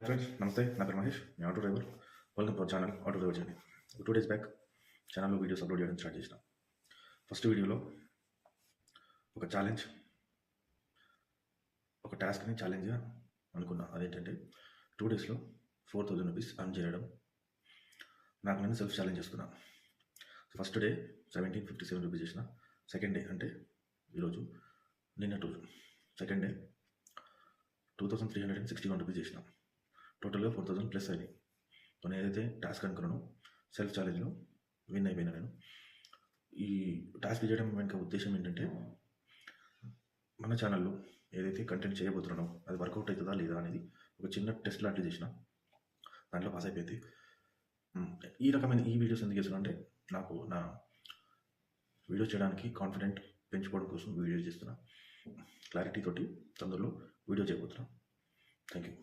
Friends నమస్తే, నా పేరు మహేష్, నేను auto driver. Welcome to our channel auto driver journey. 2 days back ఛానల్లో వీడియోస్ అప్లోడ్ చేయడం స్టార్ట్ చేసిన. ఫస్ట్ వీడియోలో ఒక ఛాలెంజ్, ఒక టాస్క్ని ఛాలెంజ్గా అనుకున్నా. అదేంటంటే 2 డేస్లో 4000 రూపీస్ అర్న్ చేయడం. నాకు నేను సెల్ఫ్ ఛాలెంజ్ చేసుకున్నా. ఫస్ట్ డే 1757 రూపీస్ చేసిన. సెకండ్ డే అంటే ఈరోజు, నిన్నటి రోజు సెకండ్ డే 2361 రూపీస్ చేసిన. టోటల్గా 4000 ప్లస్ అయినాయి. నేను ఏదైతే టాస్క్ అనుకున్నానో సెల్ఫ్ ఛాలెంజ్లో విన్ అయిపోయినా. నేను ఈ టాస్క్ చేయడం వెనుక ఉద్దేశం ఏంటంటే, మన ఛానల్లో ఏదైతే కంటెంట్ చేయబోతున్నానో అది వర్కౌట్ అవుతుందా లేదా అనేది ఒక చిన్న టెస్ట్ లాంటివి చేసిన. దాంట్లో పాస్ అయిపోయింది. ఈ రకమైన వీడియోస్ ఎందుకు చేస్తున్నా అంటే, నాకు నా వీడియోస్ చేయడానికి కాన్ఫిడెంట్ పెంచుకోవడం కోసం వీడియోస్ చేస్తున్నా. క్లారిటీ తోటి తొందరలో వీడియో చేయబోతున్నా. Thank you.